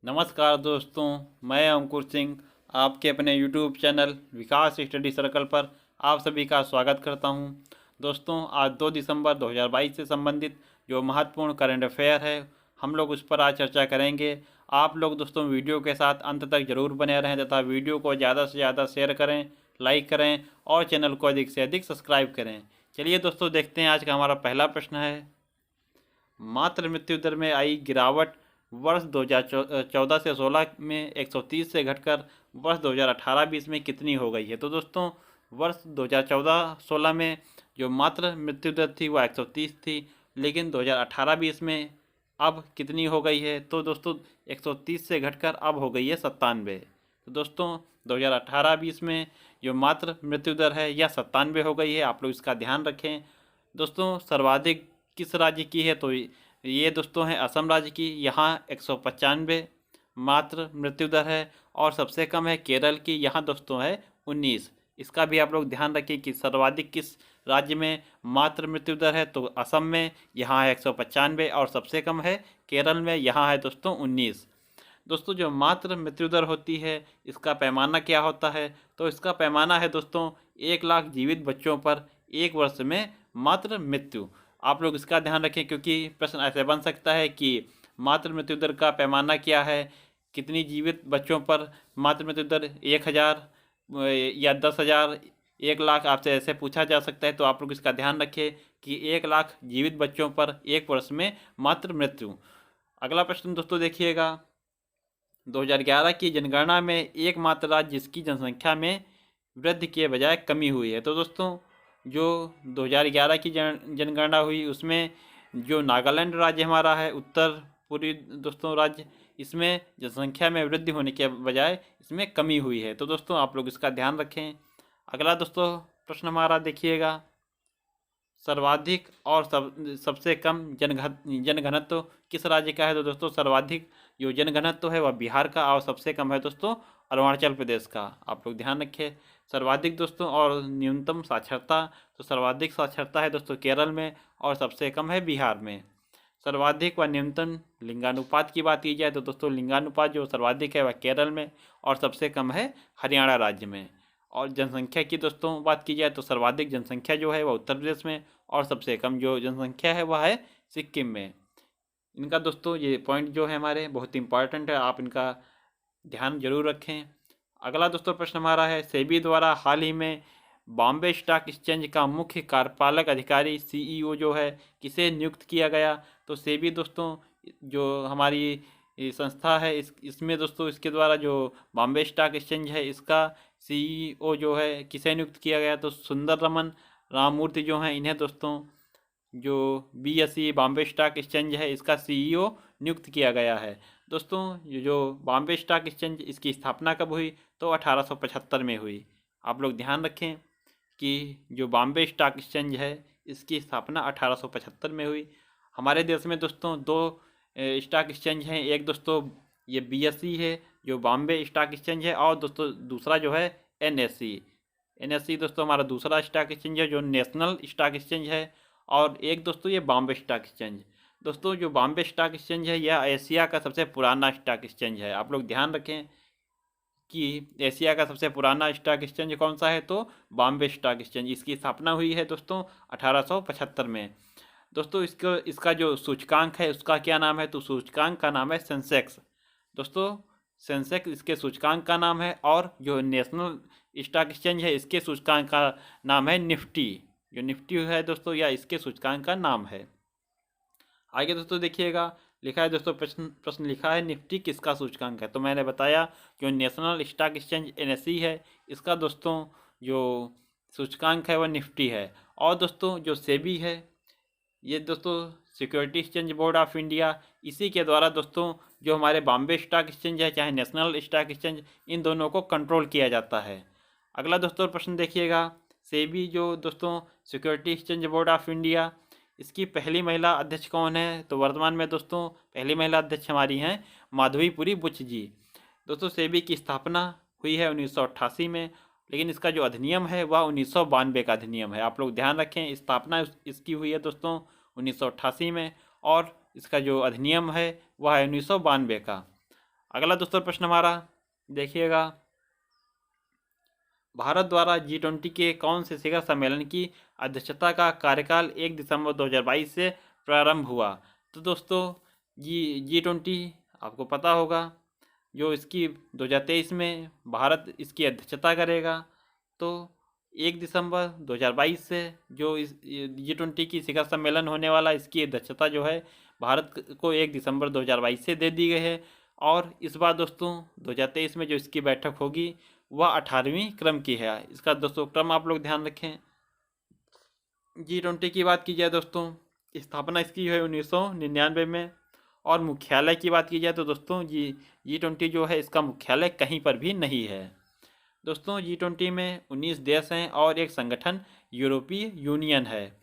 नमस्कार दोस्तों, मैं अंकुर सिंह आपके अपने YouTube चैनल विकास स्टडी सर्कल पर आप सभी का स्वागत करता हूं। दोस्तों, आज 2 दिसंबर 2022 से संबंधित जो महत्वपूर्ण करंट अफेयर है, हम लोग उस पर आज चर्चा करेंगे। आप लोग दोस्तों वीडियो के साथ अंत तक जरूर बने रहें तथा वीडियो को ज़्यादा से ज़्यादा शेयर करें, लाइक करें और चैनल को अधिक से अधिक सब्सक्राइब करें। चलिए दोस्तों, देखते हैं आज का हमारा पहला प्रश्न है। मातृ मृत्यु दर में आई गिरावट वर्ष 2014 से 16 में 130 से घटकर वर्ष 2018-20 में कितनी हो गई है। तो दोस्तों, वर्ष 2014-16 में जो मातृ मृत्यु दर थी वह 130 थी, लेकिन 2018-20 में अब कितनी हो गई है। तो दोस्तों, 130 से घटकर अब हो गई है 97। तो दोस्तों, 2018-20 में जो मातृ मृत्यु दर है यह 97 हो गई है। आप लोग इसका ध्यान रखें। दोस्तों, सर्वाधिक किस राज्य की है, तो ये दोस्तों है असम राज्य की। यहाँ 195 मात्र मृत्यु दर है और सबसे कम है केरल की, यहाँ दोस्तों है 19। इसका भी आप लोग ध्यान रखिए कि सर्वाधिक किस राज्य में मात्र मृत्यु दर है, तो असम में यहाँ है 195 और सबसे कम है केरल में, यहाँ है दोस्तों 19। दोस्तों, जो मात्र मृत्यु दर होती है इसका पैमाना क्या होता है, तो इसका पैमाना है दोस्तों 1 लाख जीवित बच्चों पर 1 वर्ष में मात्र मृत्यु। आप लोग इसका ध्यान रखें, क्योंकि प्रश्न ऐसे बन सकता है कि मातृ मृत्यु दर का पैमाना क्या है, कितनी जीवित बच्चों पर मातृ मृत्यु दर 1000 या 10,000, 1 लाख आपसे ऐसे पूछा जा सकता है। तो आप लोग इसका ध्यान रखें कि 1 लाख जीवित बच्चों पर 1 वर्ष में मातृ मृत्यु। अगला प्रश्न दोस्तों देखिएगा। 2011 की जनगणना में एकमात्र राज्य जिसकी जनसंख्या में वृद्धि के बजाय कमी हुई है। तो दोस्तों, जो 2011 की जनगणना हुई उसमें जो नागालैंड राज्य हमारा है, उत्तर पूर्वी दोस्तों राज्य, इसमें जनसंख्या में वृद्धि होने के बजाय इसमें कमी हुई है। तो दोस्तों, आप लोग इसका ध्यान रखें। अगला दोस्तों प्रश्न हमारा देखिएगा। सर्वाधिक और सबसे कम जनघनत्व किस राज्य का है। तो दोस्तों, सर्वाधिक जो जनघनत्व है वह बिहार का और सबसे कम है दोस्तों अरुणाचल प्रदेश का। आप लोग ध्यान रखें। सर्वाधिक दोस्तों और न्यूनतम साक्षरता, तो सर्वाधिक साक्षरता है दोस्तों केरल में और सबसे कम है बिहार में। सर्वाधिक व न्यूनतम लिंगानुपात की बात की जाए तो दोस्तों लिंगानुपात जो सर्वाधिक है वह केरल में और सबसे कम है हरियाणा राज्य में। और जनसंख्या की दोस्तों बात की जाए तो सर्वाधिक जनसंख्या जो है वह उत्तर प्रदेश में और सबसे कम जो जनसंख्या है वह है सिक्किम में। इनका दोस्तों ये पॉइंट जो है हमारे बहुत इंपॉर्टेंट है, आप इनका ध्यान जरूर रखें। अगला दोस्तों प्रश्न हमारा है। सेबी द्वारा हाल ही में बॉम्बे स्टॉक एक्सचेंज का मुख्य कार्यपालक अधिकारी सीईओ जो है किसे नियुक्त किया गया। तो सेबी दोस्तों जो हमारी संस्था है इसमें दोस्तों इसके द्वारा जो बॉम्बे स्टॉक एक्सचेंज है इसका सीईओ जो है किसे नियुक्त किया गया, तो सुंदर रमन राममूर्ति जो हैं इन्हें दोस्तों जो बीएसई बॉम्बे स्टॉक एक्सचेंज है इसका सीईओ नियुक्त किया गया है। दोस्तों, ये जो बॉम्बे स्टॉक एक्सचेंज इसकी स्थापना कब हुई, तो 1875 में हुई। आप लोग ध्यान रखें कि जो बॉम्बे स्टॉक एक्सचेंज है इसकी स्थापना 1875 में हुई। हमारे देश में दोस्तों 2 स्टॉक एक्सचेंज हैं। एक दोस्तों ये बीएसई है जो बॉम्बे स्टॉक एक्सचेंज है, और दोस्तों दूसरा जो है एनएसई दोस्तों हमारा दूसरा स्टॉक एक्सचेंज है जो नेशनल स्टॉक एक्सचेंज है। और एक दोस्तों ये बॉम्बे स्टॉक एक्सचेंज। दोस्तों, जो बॉम्बे स्टॉक एक्सचेंज है यह एशिया का सबसे पुराना स्टॉक एक्सचेंज है। आप लोग ध्यान रखें कि एशिया का सबसे पुराना स्टॉक एक्सचेंज कौन सा है, तो बॉम्बे स्टॉक एक्सचेंज। इसकी स्थापना हुई है दोस्तों 1875 में। दोस्तों, इसका जो सूचकांक है उसका क्या नाम है, तो सूचकांक का नाम है सेंसेक्स। दोस्तों, सेंसेक्स इसके सूचकांक का नाम है, और जो नेशनल स्टॉक एक्सचेंज है इसके सूचकांक का नाम है निफ्टी। जो निफ्टी है दोस्तों या इसके सूचकांक का नाम है। आगे दोस्तों देखिएगा, लिखा है दोस्तों प्रश्न लिखा है निफ्टी किसका सूचकांक है। तो मैंने बताया जो नेशनल स्टॉक एक्सचेंज एनएसई है इसका दोस्तों जो सूचकांक है वह निफ्टी है। और दोस्तों जो सेबी है ये दोस्तों security exchange board of India, इसी के द्वारा दोस्तों जो हमारे बॉम्बे स्टॉक एक्सचेंज है चाहे नेशनल स्टॉक एक्सचेंज, इन दोनों को कंट्रोल किया जाता है। अगला दोस्तों प्रश्न देखिएगा। सेबी जो दोस्तों security exchange board of India, इसकी पहली महिला अध्यक्ष कौन है, तो वर्तमान में दोस्तों पहली महिला अध्यक्ष हमारी हैं माधवीपुरी बुच जी। दोस्तों, सेबी की स्थापना हुई है 1988 में, लेकिन इसका जो अधिनियम है वह 1992 का अधिनियम है। आप लोग ध्यान रखें, स्थापना इसकी हुई है दोस्तों 1988 में और इसका जो अधिनियम है वह है 1992 का। अगला दोस्तों प्रश्न हमारा देखिएगा, भारत द्वारा G20 के कौन से शिखर सम्मेलन की अध्यक्षता का कार्यकाल 1 दिसंबर 2022 से प्रारंभ हुआ। तो दोस्तों G20 आपको पता होगा, जो इसकी 2023 में भारत इसकी अध्यक्षता करेगा। तो 1 दिसंबर 2022 से जो इस G20 की शिखर सम्मेलन होने वाला, इसकी अध्यक्षता जो है भारत को 1 दिसंबर 2022 से दे दी गई है। और इस बार दोस्तों 2023 में जो इसकी बैठक होगी वह 18वीं क्रम की है। इसका दोस्तों क्रम आप लोग ध्यान रखें। G20 की बात की जाए दोस्तों, स्थापना इसकी है 1999 में। और मुख्यालय की बात की जाए तो दोस्तों G20 जो है इसका मुख्यालय कहीं पर भी नहीं है। दोस्तों G20 में 19 देश हैं और एक संगठन यूरोपीय यूनियन है।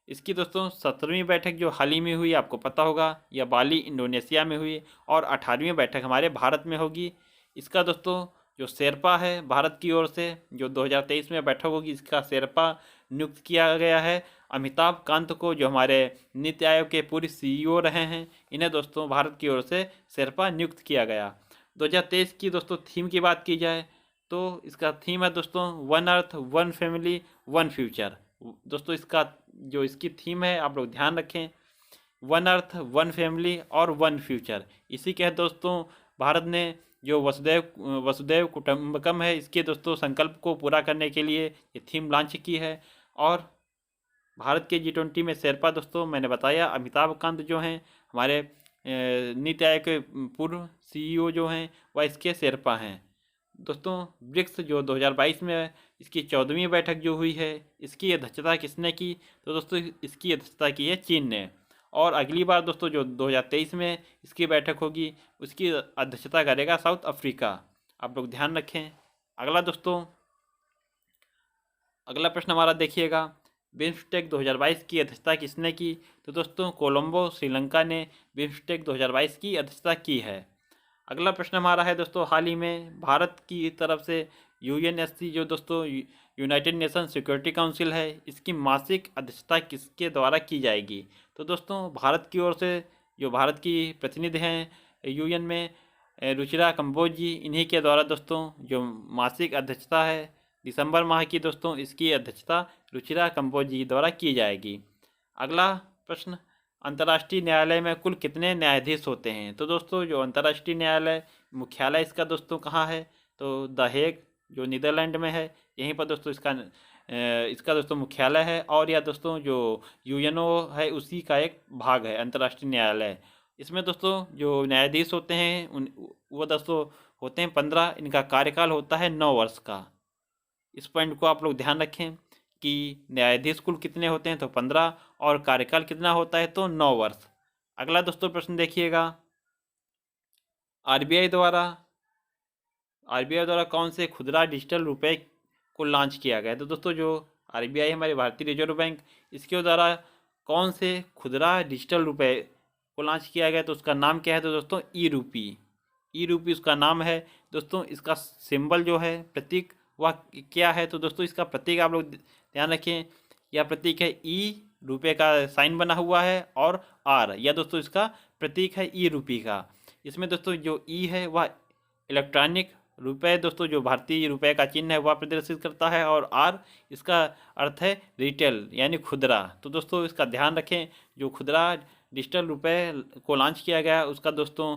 इसकी दोस्तों 17वीं बैठक जो हाल ही में हुई आपको पता होगा, यह बाली इंडोनेशिया में हुई। और 18वीं बैठक हमारे भारत में होगी। इसका दोस्तों जो शेरपा है भारत की ओर से, जो 2023 में बैठक होगी, इसका शेरपा नियुक्त किया गया है अमिताभ कांत को, जो हमारे नीति आयोग के पूर्व CEO रहे हैं। इन्हें दोस्तों भारत की ओर से शेरपा नियुक्त किया गया। 2023 की दोस्तों थीम की बात की जाए तो इसका थीम है दोस्तों one earth one family one future. दोस्तों इसकी थीम है, आप लोग ध्यान रखें, वन अर्थ वन फैमिली और वन फ्यूचर। इसी के दोस्तों भारत ने जो वसुदैव कुटुंबकम है, इसके दोस्तों संकल्प को पूरा करने के लिए ये थीम लॉन्च की है। और भारत के G20 में शेरपा दोस्तों मैंने बताया अमिताभ कांत जो हैं, हमारे नीति आयोग के पूर्व CEO जो हैं, वह इसके शेरपा हैं। दोस्तों ब्रिक्स जो 2022 में इसकी 14वीं बैठक जो हुई है, इसकी अध्यक्षता किसने की? तो दोस्तों इसकी अध्यक्षता की है चीन ने। और अगली बार दोस्तों जो 2023 में इसकी बैठक होगी, उसकी अध्यक्षता करेगा साउथ अफ्रीका। आप लोग ध्यान रखें। अगला दोस्तों अगला प्रश्न हमारा देखिएगा, बिम्स्टेक 2022 की अध्यक्षता किसने की? तो दोस्तों कोलंबो श्रीलंका ने बिम्स्टेक 2022 की अध्यक्षता की है। अगला प्रश्न हमारा है दोस्तों, हाल ही में भारत की तरफ से UNSC जो दोस्तों यूनाइटेड नेशन सिक्योरिटी काउंसिल है, इसकी मासिक अध्यक्षता किसके द्वारा की जाएगी? तो दोस्तों भारत की ओर से जो भारत की प्रतिनिधि हैं UN में, रुचिरा कंबोज जी, इन्हीं के द्वारा दोस्तों जो मासिक अध्यक्षता है दिसंबर माह की, दोस्तों इसकी अध्यक्षता रुचिरा कंबोज जी द्वारा की जाएगी। अगला प्रश्न, अंतर्राष्ट्रीय न्यायालय में कुल कितने न्यायाधीश होते हैं? तो दोस्तों जो अंतर्राष्ट्रीय न्यायालय मुख्यालय इसका दोस्तों कहाँ है? तो द हेग जो नीदरलैंड में है, यहीं पर दोस्तों इसका दोस्तों मुख्यालय है। और यह दोस्तों जो UNO है उसी का एक भाग है अंतर्राष्ट्रीय न्यायालय। इसमें दोस्तों जो न्यायाधीश होते हैं वो दोस्तों होते हैं 15। इनका कार्यकाल होता है 9 वर्ष का। इस पॉइंट को आप लोग ध्यान रखें कि न्यायाधीश कुल कितने होते हैं, तो 15, और कार्यकाल कितना होता है, तो 9 वर्ष। अगला दोस्तों प्रश्न देखिएगा, RBI द्वारा कौन से खुदरा डिजिटल रुपए को लॉन्च किया गया है? तो दोस्तों जो RBI हमारे भारतीय रिजर्व बैंक, इसके द्वारा कौन से खुदरा डिजिटल रुपए को लॉन्च किया गया, तो उसका नाम क्या है? तो दोस्तों ई रूपी उसका नाम है। दोस्तों इसका सिंबल जो है, प्रतीक, वह क्या है? तो दोस्तों इसका प्रतीक आप लोग ध्यान रखें, यह प्रतीक है ई, रुपये का साइन बना हुआ है, और R, यह दोस्तों इसका प्रतीक है ई रूपी का। इसमें दोस्तों जो ई है वह इलेक्ट्रॉनिक रुपये, दोस्तों जो भारतीय रुपये का चिन्ह है वह प्रदर्शित करता है, और R इसका अर्थ है रिटेल यानी खुदरा। तो दोस्तों इसका ध्यान रखें, जो खुदरा डिजिटल रुपये को लॉन्च किया गया उसका दोस्तों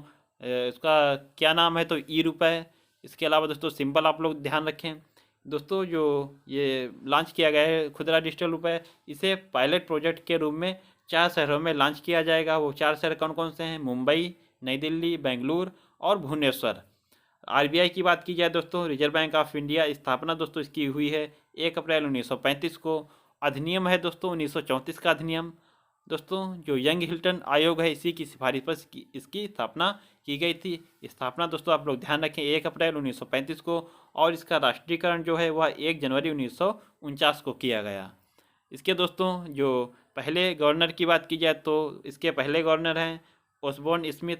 उसका क्या नाम है? तो ई रुपये। इसके अलावा दोस्तों सिंबल आप लोग ध्यान रखें। दोस्तों जो ये लॉन्च किया गया है खुदरा डिजिटल रुपये, इसे पायलट प्रोजेक्ट के रूप में 4 शहरों में लॉन्च किया जाएगा। वो 4 शहर कौन कौन से हैं? मुंबई, नई दिल्ली, बेंगलुरु और भुवनेश्वर। RBI की बात की जाए दोस्तों, रिजर्व बैंक ऑफ इंडिया, स्थापना दोस्तों इसकी हुई है 1 अप्रैल 1935 को। अधिनियम है दोस्तों 1934 का अधिनियम। दोस्तों जो यंग हिल्टन आयोग है, इसी की सिफारिश पर इसकी स्थापना की गई थी। स्थापना दोस्तों आप लोग ध्यान रखें 1 अप्रैल 1935 को, और इसका राष्ट्रीयकरण जो है वह 1 जनवरी 1949 को किया गया। इसके दोस्तों जो पहले गवर्नर की बात की जाए तो इसके पहले गवर्नर हैं ओसबोर्न स्मिथ।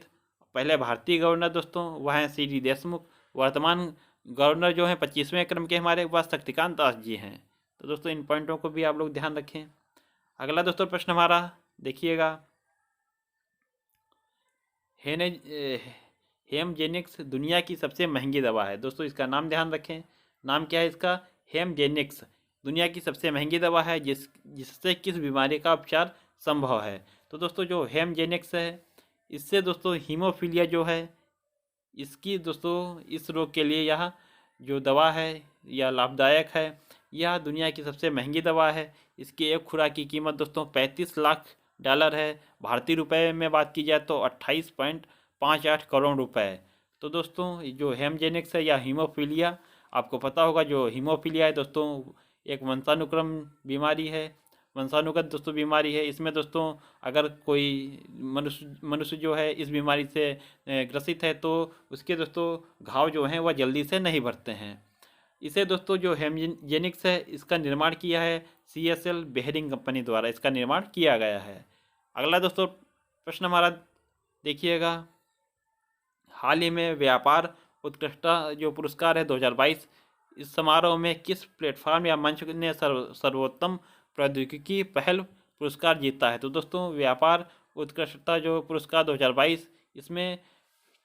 पहले भारतीय गवर्नर दोस्तों वह हैं CD देशमुख। वर्तमान गवर्नर जो हैं 25वें क्रम के हमारे, वह शक्तिकांत दास जी हैं। तो दोस्तों इन पॉइंटों को भी आप लोग ध्यान रखें। अगला दोस्तों प्रश्न हमारा देखिएगा, हेमजेनिक्स दुनिया की सबसे महंगी दवा है। दोस्तों इसका नाम ध्यान रखें, नाम क्या है इसका? हेमजेनिक्स दुनिया की सबसे महंगी दवा है जिससे किस बीमारी का उपचार संभव है। तो दोस्तों जो हेमजेनिक्स है, इससे दोस्तों हीमोफीलिया जो है, इसकी दोस्तों इस रोग के लिए यह जो दवा है यह लाभदायक है। यह दुनिया की सबसे महंगी दवा है। इसकी एक खुराक की कीमत दोस्तों 35 लाख डॉलर है। भारतीय रुपए में बात की जाए तो 28.58 करोड़ रुपए। तो दोस्तों जो हेमजेनिक्स है या हीमोफीलिया, आपको पता होगा जो हीमोफीलिया है दोस्तों एक वंशानुक्रम बीमारी है, वंशानुगत दोस्तों बीमारी है। इसमें दोस्तों अगर कोई मनुष्य जो है इस बीमारी से ग्रसित है तो उसके दोस्तों घाव जो हैं वह जल्दी से नहीं भरते हैं। इसे दोस्तों जो हेमजेनिक्स है इसका निर्माण किया है CSL बेहरिंग कंपनी द्वारा इसका निर्माण किया गया है। अगला दोस्तों प्रश्न हमारा देखिएगा, हाल ही में व्यापार उत्कृष्टता जो पुरस्कार है 2022, इस समारोह में किस प्लेटफॉर्म या मंच ने सर्वोत्तम प्रौद्योगिकी पहल पुरस्कार जीता है? तो दोस्तों व्यापार उत्कृष्टता जो पुरस्कार 2022, इसमें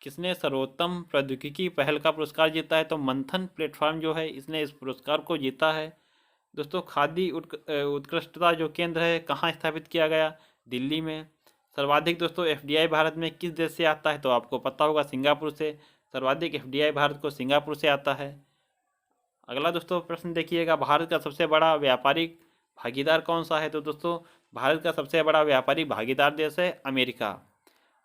किसने सर्वोत्तम प्रौद्योगिकी पहल का पुरस्कार जीता है? तो मंथन प्लेटफॉर्म जो है इसने इस पुरस्कार को जीता है। दोस्तों खादी उत्कृष्टता जो केंद्र है कहाँ स्थापित किया गया? दिल्ली में। सर्वाधिक दोस्तों FDI भारत में किस देश से आता है? तो आपको पता होगा सिंगापुर से। सर्वाधिक FDI भारत को सिंगापुर से आता है। अगला दोस्तों प्रश्न देखिएगा, भारत का सबसे बड़ा व्यापारिक भागीदार कौन सा है? तो दोस्तों भारत का सबसे बड़ा व्यापारिक भागीदार देश है अमेरिका।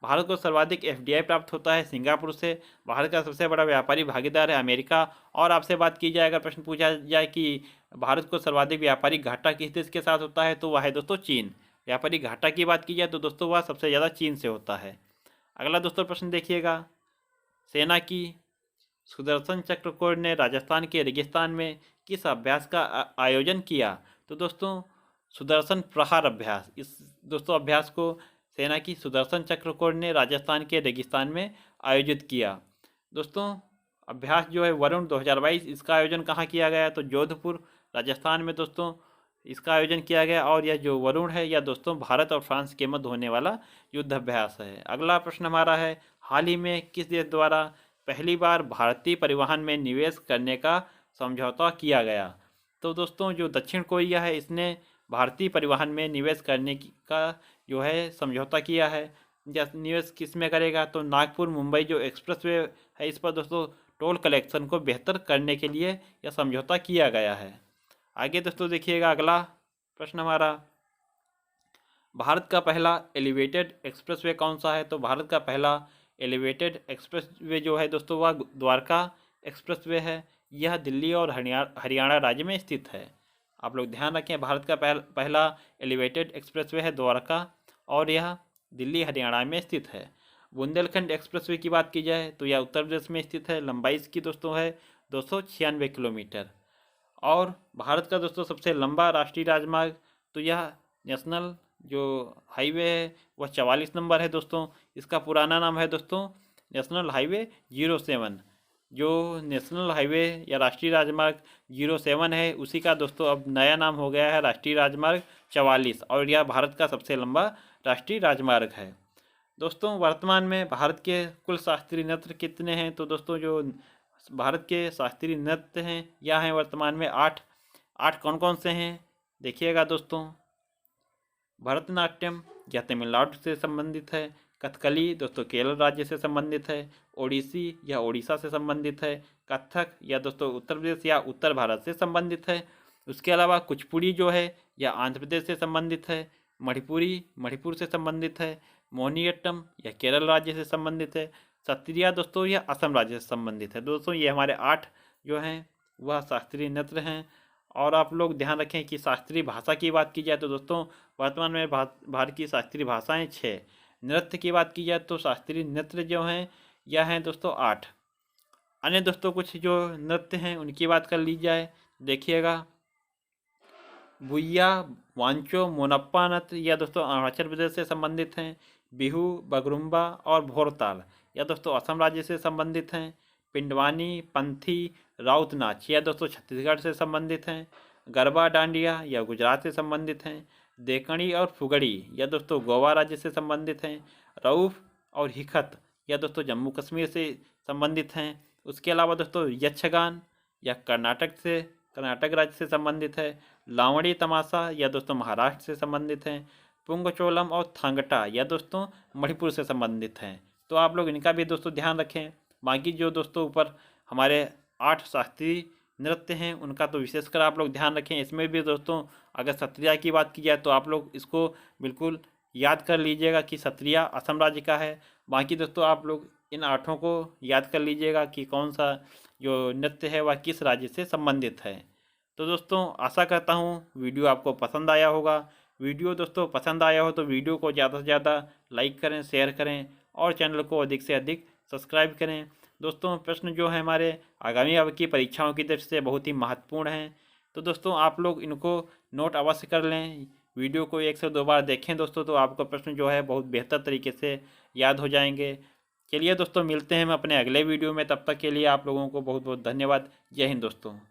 भारत को सर्वाधिक FDI प्राप्त होता है सिंगापुर से। भारत का सबसे बड़ा व्यापारिक भागीदार है अमेरिका। और आपसे बात की जाए, अगर प्रश्न पूछा जाए कि भारत को सर्वाधिक व्यापारिक घाटा किस देश के साथ होता है, तो वह है दोस्तों चीन। व्यापारिक घाटा की बात की जाए तो दोस्तों वह सबसे ज़्यादा चीन से होता है। अगला दोस्तों प्रश्न देखिएगा, सेना की सुदर्शन चक्र कोर ने राजस्थान के रेगिस्तान में किस अभ्यास का आयोजन किया? तो दोस्तों सुदर्शन प्रहार अभ्यास, इस दोस्तों अभ्यास को सेना की सुदर्शन चक्र कोर ने राजस्थान के रेगिस्तान में आयोजित किया। दोस्तों अभ्यास जो है वरुण 2022, इसका आयोजन कहाँ किया गया? तो जोधपुर राजस्थान में दोस्तों इसका आयोजन किया गया। और यह जो वरुण है यह दोस्तों भारत और फ्रांस के मध्य होने वाला युद्ध अभ्यास है। अगला प्रश्न हमारा है, हाल ही में किस देश द्वारा पहली बार भारतीय परिवहन में निवेश करने का समझौता किया गया? तो दोस्तों जो दक्षिण कोरिया है इसने भारतीय परिवहन में निवेश करने का जो है समझौता किया है। निवेश किस में करेगा? तो नागपुर मुंबई जो एक्सप्रेसवे है इस पर दोस्तों टोल कलेक्शन को बेहतर करने के लिए यह समझौता किया गया है। आगे दोस्तों देखिएगा, अगला प्रश्न हमारा, भारत का पहला एलिवेटेड एक्सप्रेसवे कौन सा है? तो भारत का पहला एलिवेटेड एक्सप्रेसवे जो है दोस्तों वह द्वारका एक्सप्रेसवे है। यह दिल्ली और हरियाणा राज्य में स्थित है। आप लोग ध्यान रखें, भारत का पहला एलिवेटेड एक्सप्रेसवे है द्वारका और यह दिल्ली हरियाणा में स्थित है। बुंदेलखंड एक्सप्रेसवे की बात की जाए तो यह उत्तर प्रदेश में स्थित है। लंबाई इसकी दोस्तों है 296 किलोमीटर। और भारत का दोस्तों सबसे लंबा राष्ट्रीय राजमार्ग, तो यह नेशनल जो हाईवे है वह 44 नंबर है दोस्तों। इसका पुराना नाम है दोस्तों नेशनल हाईवे 07। जो नेशनल हाईवे या राष्ट्रीय राजमार्ग 07 है उसी का दोस्तों अब नया नाम हो गया है राष्ट्रीय राजमार्ग 44 और यह भारत का सबसे लंबा राष्ट्रीय राजमार्ग है। दोस्तों वर्तमान में भारत के कुल शास्त्रीय नृत्य कितने हैं? तो दोस्तों जो भारत के शास्त्रीय नृत्य हैं यह हैं वर्तमान में 8। कौन कौन से हैं देखिएगा दोस्तों, भरतनाट्यम यह तमिलनाडु से संबंधित है। कथकली दोस्तों केरल राज्य से संबंधित है। ओडिसी यह ओडिशा से संबंधित है। कथक यह दोस्तों उत्तर प्रदेश या उत्तर भारत से संबंधित है। उसके अलावा कुचिपुड़ी जो है यह आंध्र प्रदेश से संबंधित है। मणिपुरी मणिपुर से संबंधित है। मोहिनीअट्टम यह केरल राज्य से संबंधित है। सत्रिया दोस्तों यह असम राज्य से संबंधित है। दोस्तों ये हमारे 8 जो हैं वह शास्त्रीय नृत्य हैं। और आप लोग ध्यान रखें कि शास्त्रीय भाषा की बात की जाए तो दोस्तों वर्तमान में भारत की शास्त्रीय भाषाएं 6। नृत्य की बात की जाए तो शास्त्रीय नृत्य जो हैं यह हैं दोस्तों 8। अन्य दोस्तों कुछ जो नृत्य हैं उनकी बात कर ली जाए, देखिएगा बुइया, वांचो, मोनप्पा नृत्य यह दोस्तों अरुणाचल प्रदेश से संबंधित हैं। बिहू, बगरुम्बा और भोरताल यह दोस्तों असम राज्य से संबंधित हैं। पिंडवानी, पंथी, राउत नाच यह दोस्तों छत्तीसगढ़ से संबंधित हैं। गरबा डांडिया यह गुजरात से संबंधित हैं। देकड़ी और फुगड़ी यह दोस्तों गोवा राज्य से संबंधित हैं। रऊफ और हिखत यह दोस्तों जम्मू कश्मीर से संबंधित हैं। उसके अलावा दोस्तों यक्षगान यह कर्नाटक राज्य से संबंधित है। लावणी तमाशा यह दोस्तों महाराष्ट्र से संबंधित हैं। पुंगचोलम और थांगटा यह दोस्तों मणिपुर से संबंधित हैं। तो आप लोग इनका भी दोस्तों ध्यान रखें। बाकी जो दोस्तों ऊपर हमारे 8 शास्त्रीय नृत्य हैं उनका तो विशेषकर आप लोग ध्यान रखें। इसमें भी दोस्तों अगर सत्रिया की बात की जाए तो आप लोग इसको बिल्कुल याद कर लीजिएगा कि सत्रिया असम राज्य का है। बाकी दोस्तों आप लोग इन 8 को याद कर लीजिएगा कि कौन सा जो नृत्य है वह किस राज्य से संबंधित है। तो दोस्तों आशा करता हूँ वीडियो आपको पसंद आया होगा। वीडियो दोस्तों पसंद आया हो तो वीडियो को ज़्यादा से ज़्यादा लाइक करें, शेयर करें और चैनल को अधिक से अधिक सब्सक्राइब करें। दोस्तों प्रश्न जो है हमारे आगामी अब की परीक्षाओं की दृष्टि से बहुत ही महत्वपूर्ण हैं। तो दोस्तों आप लोग इनको नोट अवश्य कर लें। वीडियो को 1 से 2 बार देखें दोस्तों, तो आपको प्रश्न जो है बहुत बेहतर तरीके से याद हो जाएंगे। चलिए दोस्तों मिलते हैं हम अपने अगले वीडियो में। तब तक के लिए आप लोगों को बहुत बहुत धन्यवाद। जय हिंद दोस्तों।